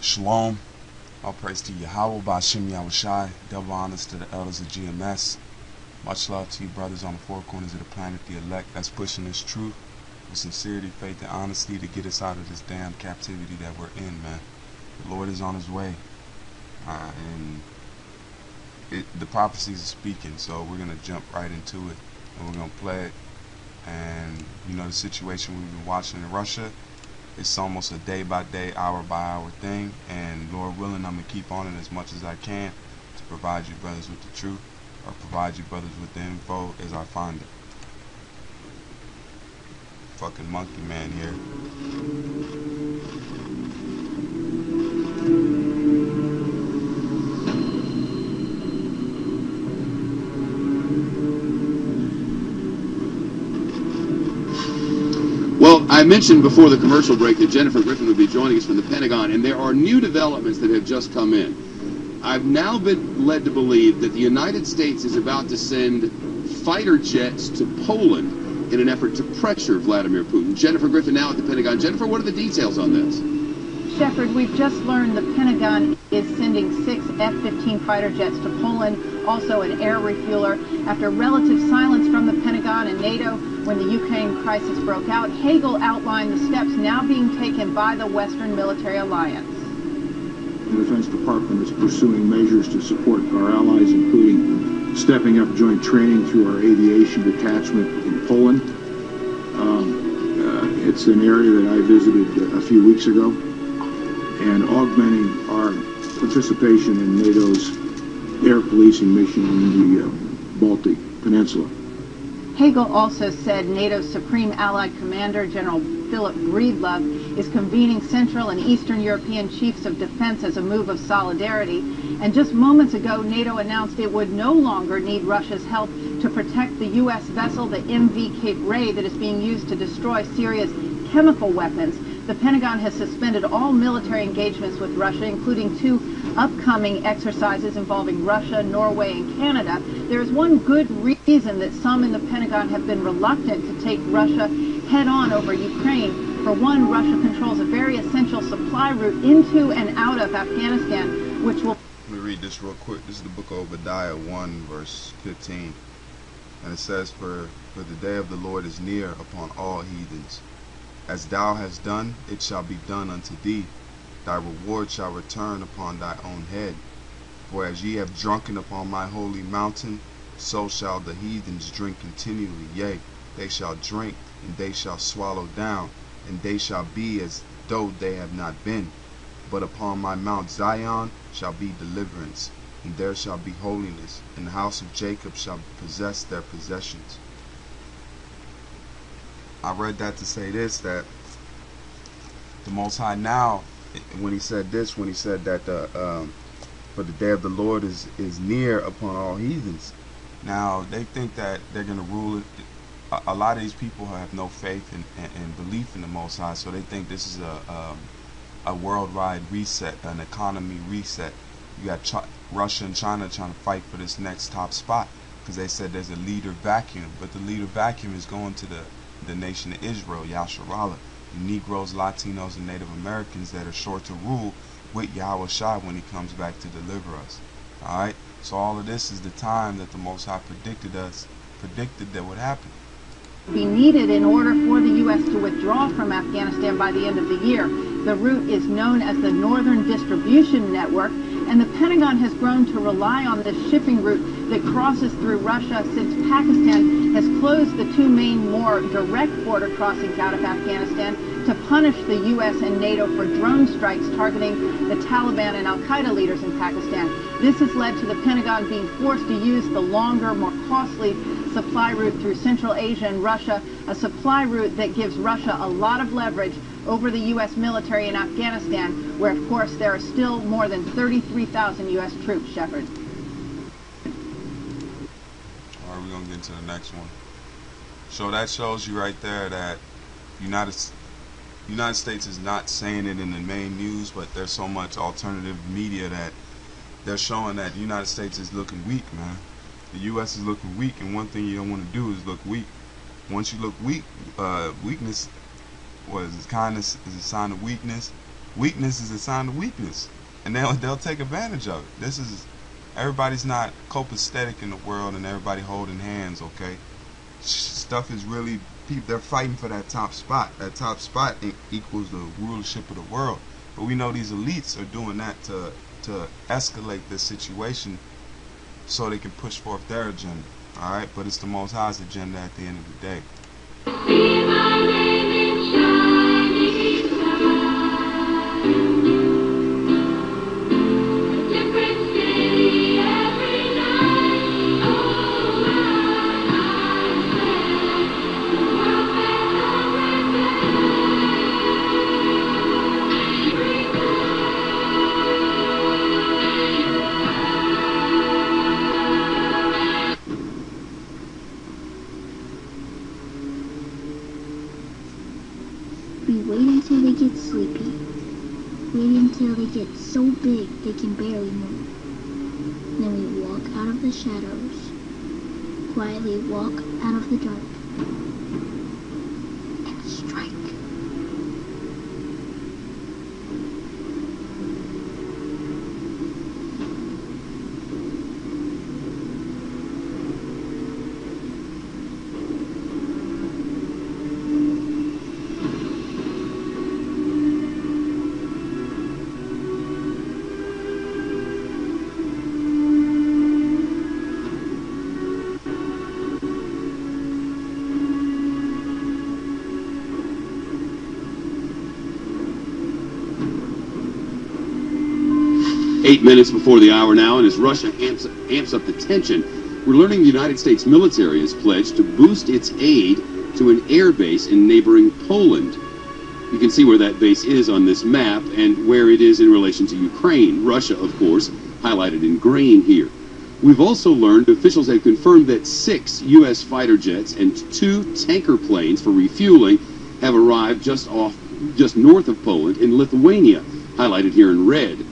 Shalom. All praise to Yahweh, Ba'Shem Yahushai. Double honors to the elders of GMS. Much love to you brothers on the four corners of the planet, the elect that's pushing this truth with sincerity, faith, and honesty to get us out of this damn captivity that we're in, man. The Lord is on his way. And the prophecies are speaking, so we're going to jump right into it. And we're going to play it. And, you know, the situation we've been watching in Russia, it's almost a day-by-day, hour-by-hour thing. And Lord willing, I'm going to keep on it as much as I can to provide you brothers with the truth, or provide you brothers with the info as I find it. Fucking monkey man here. Well, I mentioned before the commercial break that Jennifer Griffin would be joining us from the Pentagon, and there are new developments that have just come in. I've now been led to believe that the United States is about to send fighter jets to Poland in an effort to pressure Vladimir Putin. Jennifer Griffin now at the Pentagon. Jennifer, what are the details on this? Shepard, we've just learned the Pentagon is sending 6 F-15 fighter jets to Poland, also an air refueler. After relative silence from the Pentagon and NATO when the Ukraine crisis broke out, Hagel outlined the steps now being taken by the Western military alliance. The Defense Department is pursuing measures to support our allies, including stepping up joint training through our aviation detachment in Poland. It's an area that I visited a few weeks ago, and augmenting our participation in NATO's air policing mission in the Baltic Peninsula. Hagel also said NATO's Supreme Allied Commander, General Philip Breedlove, is convening Central and Eastern European chiefs of defense as a move of solidarity. And just moments ago, NATO announced it would no longer need Russia's help to protect the U.S. vessel, the MV Cape Ray, that is being used to destroy Syria's chemical weapons. The Pentagon has suspended all military engagements with Russia, including 2 upcoming exercises involving Russia, Norway, and Canada. There is one good reason that some in the Pentagon have been reluctant to take Russia head-on over Ukraine. For one, Russia controls a very essential supply route into and out of Afghanistan, which will... Let me read this real quick. This is the book of Obadiah 1, verse 15. And it says, For the day of the Lord is near upon all heathens. As thou hast done, it shall be done unto thee. Thy reward shall return upon thy own head. For as ye have drunken upon my holy mountain, so shall the heathens drink continually. Yea, they shall drink, and they shall swallow down, and they shall be as though they have not been. But upon my Mount Zion shall be deliverance, and there shall be holiness, and the house of Jacob shall possess their possessions. I read that to say this, that the Most High now, when he said this, when he said that for the day of the Lord is near upon all heathens. Now, they think that they're going to rule it. A lot of these people have no faith and belief in the Most High, so they think this is a worldwide reset, an economy reset. You got Russia and China trying to fight for this next top spot because they said there's a leader vacuum, but the leader vacuum is going to the nation of Israel, Yasharallah, Negroes, Latinos, and Native Americans that are sure to rule with Yahushua when he comes back to deliver us. Alright? So all of this is the time that the Most High predicted that would happen. Be needed in order for the U.S. to withdraw from Afghanistan by the end of the year. The route is known as the Northern Distribution Network, and the Pentagon has grown to rely on this shipping route that crosses through Russia since Pakistan has closed the 2 main, more direct border crossings out of Afghanistan to punish the U.S. and NATO for drone strikes targeting the Taliban and Al-Qaeda leaders in Pakistan. This has led to the Pentagon being forced to use the longer, more costly supply route through Central Asia and Russia, a supply route that gives Russia a lot of leverage over the U.S. military in Afghanistan, where, of course, there are still more than 33,000 U.S. troops, Shepard. All right, we're going to get into the next one. So that shows you right there that United States is not saying it in the main news, but there's so much alternative media that they're showing that the United States is looking weak, man. The U.S. is looking weak, and one thing you don't want to do is look weak. Once you look weak, weakness kindness is a sign of weakness, Weakness is a sign of weakness, and they'll take advantage of it. Everybody's not copacetic in the world, and everybody holding hands. Okay, stuff is really they're fighting for that top spot. That top spot equals the rulership of the world. But we know these elites are doing that to escalate this situation so they can push forth their agenda. All right, but it's the Most High's agenda at the end of the day. See my name in shining stars. A different city every night. Oh, my eyes set. The world better We wait until they get sleepy. Wait until they get so big they can barely move. Then we walk out of the shadows. Quietly walk out of the dark. And strike. 8 minutes before the hour now, and as Russia amps up the tension, we're learning the United States military has pledged to boost its aid to an air base in neighboring Poland. You can see where that base is on this map and where it is in relation to Ukraine. Russia, of course, highlighted in green here. We've also learned officials have confirmed that 6 U.S. fighter jets and 2 tanker planes for refueling have arrived just north of Poland in Lithuania, highlighted here in red.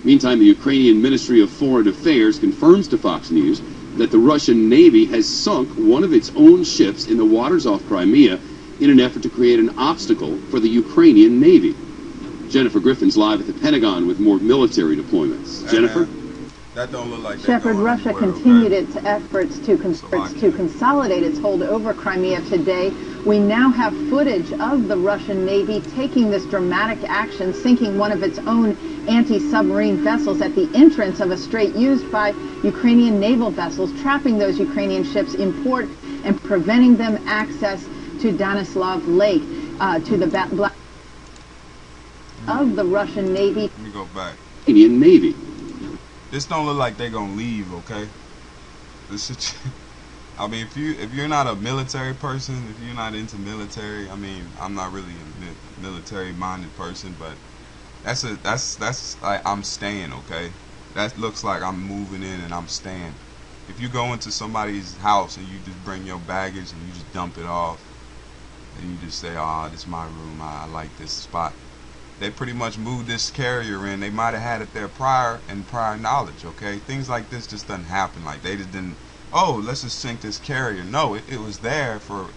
Meantime, the Ukrainian Ministry of Foreign Affairs confirms to Fox News that the Russian Navy has sunk one of its own ships in the waters off Crimea in an effort to create an obstacle for the Ukrainian Navy. Jennifer Griffin's live at the Pentagon with more military deployments. Hey, Jennifer? man, that don't look like Shepard, Russia continued its efforts to consolidate its hold over Crimea today. We now have footage of the Russian Navy taking this dramatic action, sinking one of its own anti-submarine vessels at the entrance of a strait used by Ukrainian naval vessels, trapping those Ukrainian ships in port and preventing them access to Danislav Lake, to the Black of the Russian Navy. Let me go back. Indian Navy. This don't look like they're gonna leave, okay? This is, I mean, if you're not a military person, if you're not into military, I mean, I'm not really a military-minded person, but that's like I'm staying, okay? That looks like I'm moving in and I'm staying. If you go into somebody's house and you just bring your baggage and you just dump it off, and you just say, "Oh, this is my room. I like this spot." They pretty much moved this carrier in. They might have had it there prior knowledge, okay? Things like this just doesn't happen. Like, they just didn't, oh, let's just sink this carrier. No, it was there for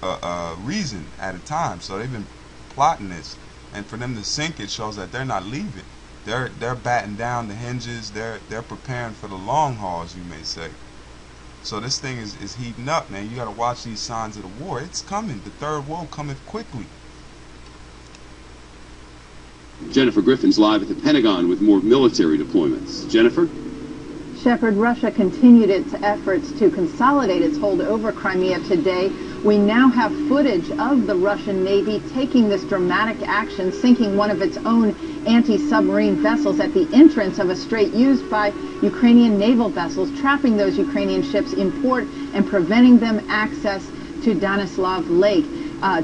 a reason at a time. So they've been plotting this. And for them to sink it shows that they're not leaving. They're batting down the hinges. They're preparing for the long haul, as you may say. So this thing is heating up, man. You got to watch these signs of the war. It's coming. The third world coming quickly. Jennifer Griffin's live at the Pentagon with more military deployments. Jennifer? Shepard, Russia continued its efforts to consolidate its hold over Crimea today. We now have footage of the Russian Navy taking this dramatic action, sinking one of its own anti-submarine vessels at the entrance of a strait used by Ukrainian naval vessels, trapping those Ukrainian ships in port and preventing them access to Danislav Lake,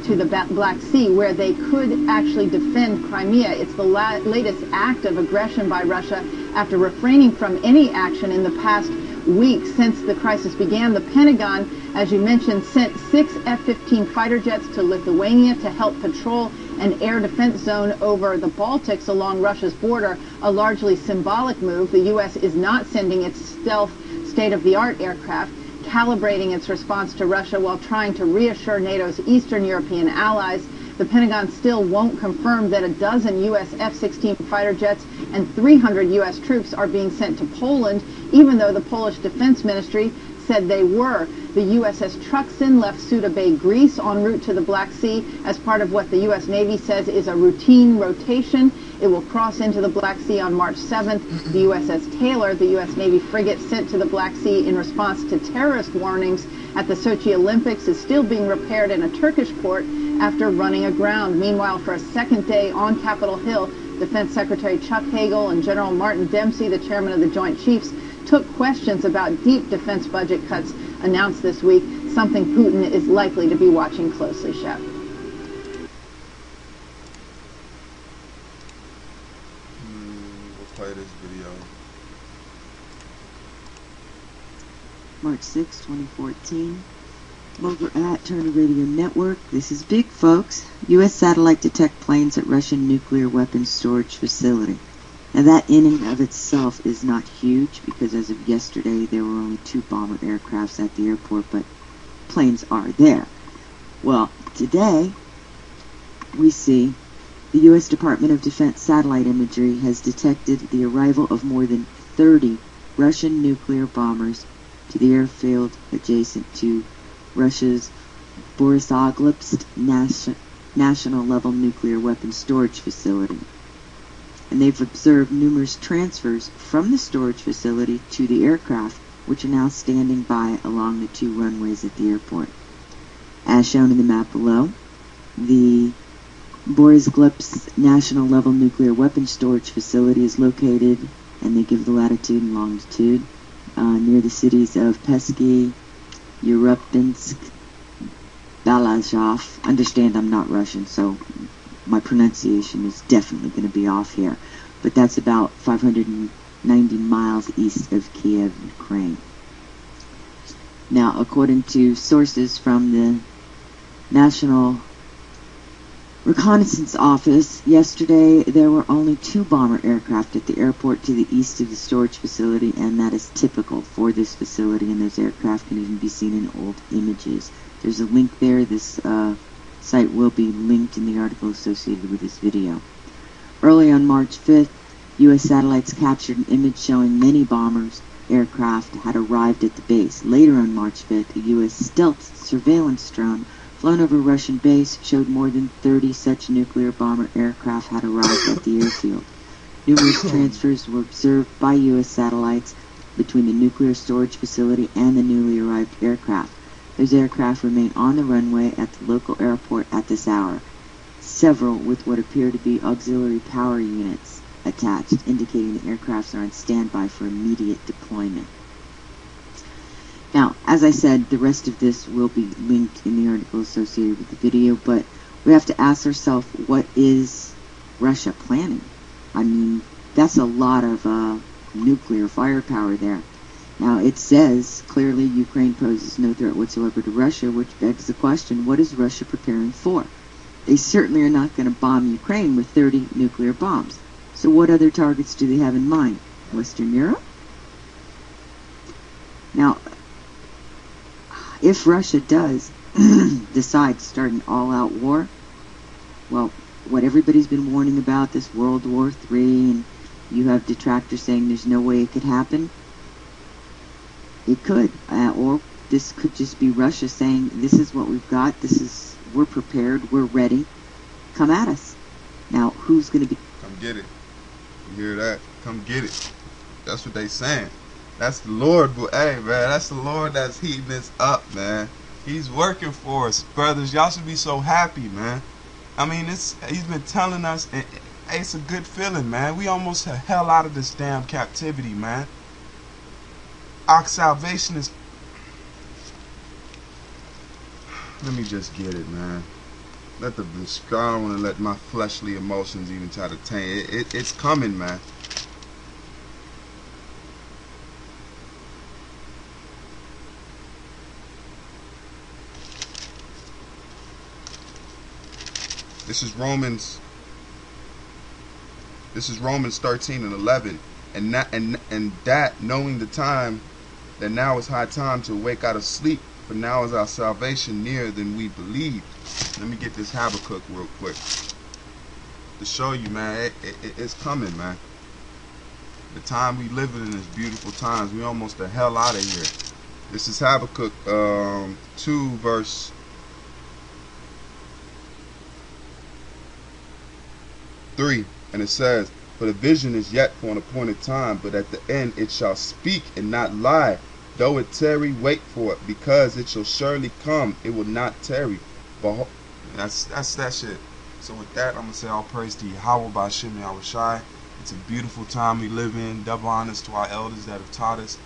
to the Black Sea, where they could actually defend Crimea. It's the latest act of aggression by Russia after refraining from any action in the past week since the crisis began. The Pentagon, as you mentioned, sent 6 F-15 fighter jets to Lithuania to help patrol an air defense zone over the Baltics along Russia's border, a largely symbolic move. The U.S. is not sending its stealth state-of-the-art aircraft, calibrating its response to Russia while trying to reassure NATO's Eastern European allies The Pentagon still won't confirm that a dozen U.S. F-16 fighter jets and 300 U.S. troops are being sent to Poland, even though the Polish Defense Ministry said they were. The USS Truxtun left Suda Bay, Greece, en route to the Black Sea as part of what the U.S. Navy says is a routine rotation. It will cross into the Black Sea on March 7th. The USS Taylor, the U.S. Navy frigate sent to the Black Sea in response to terrorist warnings at the Sochi Olympics, is still being repaired in a Turkish port after running aground. Meanwhile, for a second day on Capitol Hill, Defense Secretary Chuck Hagel and General Martin Dempsey, the chairman of the Joint Chiefs, took questions about deep defense budget cuts announced this week, something Putin is likely to be watching closely, Shep. We'll play this video. March 6, 2014. Over at Turner Radio Network. This is big, folks. U.S. satellite detect planes at Russian nuclear weapons storage facility. Now that in and of itself is not huge, because as of yesterday there were only 2 bomber aircrafts at the airport, but planes are there. Well, today we see the U.S. Department of Defense satellite imagery has detected the arrival of more than 30 Russian nuclear bombers to the airfield adjacent to Russia's Borisovsk national level nuclear weapons storage facility. And they've observed numerous transfers from the storage facility to the aircraft, which are now standing by along the 2 runways at the airport. As shown in the map below, the Borisovsk national level nuclear weapons storage facility is located, and they give the latitude and longitude, near the cities of Pesky, Urupinsk, Balazov. Understand I'm not Russian, so my pronunciation is definitely going to be off here. But that's about 590 miles east of Kiev, Ukraine. Now, according to sources from the National Reconnaissance Office, yesterday there were only 2 bomber aircraft at the airport to the east of the storage facility, and that is typical for this facility, and those aircraft can even be seen in old images. There's a link there. This site will be linked in the article associated with this video. Early on March 5th, U.S. satellites captured an image showing many bombers aircraft had arrived at the base. Later on March 5th, a U.S. stealth surveillance drone flown over a Russian base showed more than 30 such nuclear bomber aircraft had arrived at the airfield. Numerous transfers were observed by U.S. satellites between the nuclear storage facility and the newly arrived aircraft. Those aircraft remain on the runway at the local airport at this hour, several with what appear to be auxiliary power units attached, indicating the aircrafts are on standby for immediate deployment. Now, as I said, the rest of this will be linked in the article associated with the video, but we have to ask ourselves, what is Russia planning? I mean, that's a lot of nuclear firepower there. Now, it says clearly Ukraine poses no threat whatsoever to Russia, which begs the question, what is Russia preparing for? They certainly are not going to bomb Ukraine with 30 nuclear bombs. So what other targets do they have in mind? Western Europe? Now, if Russia does decide to start an all-out war, well, what everybody's been warning about, this World War III, and you have detractors saying there's no way it could happen, it could. Or this could just be Russia saying, this is what we've got, we're prepared, we're ready, come at us. Now, who's going to be... Come get it. You hear that? Come get it. That's what they saying. That's the Lord, but hey, man, that's the Lord that's heating this up, man. He's working for us, brothers. Y'all should be so happy, man. I mean, he's been telling us, and it's a good feeling, man. We almost hell out of this damn captivity, man. Our salvation is... Let me just get it, man. I don't want to let my fleshly emotions even try to taint it. It's coming, man. This is Romans 13 and 11, and that knowing the time, that now is high time to wake out of sleep, For now is our salvation nearer than we believe. Let me get this Habakkuk real quick to show you, man, it's coming, man. The time we live in is beautiful times. We almost the hell out of here. This is Habakkuk 2 verse 3, and it says, "For the vision is yet for an appointed time, but at the end it shall speak and not lie. Though it tarry, wait for it, because it shall surely come. It will not tarry." Behold, that's that shit. So with that, I'm gonna say all praise to Yahweh by Shimmy Awashai. It's a beautiful time we live in. Double honors to our elders that have taught us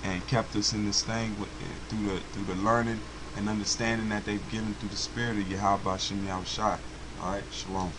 and kept us in this thing through the learning and understanding that they've given through the spirit of Yahweh by Shimmy Awashai. All right, shalom.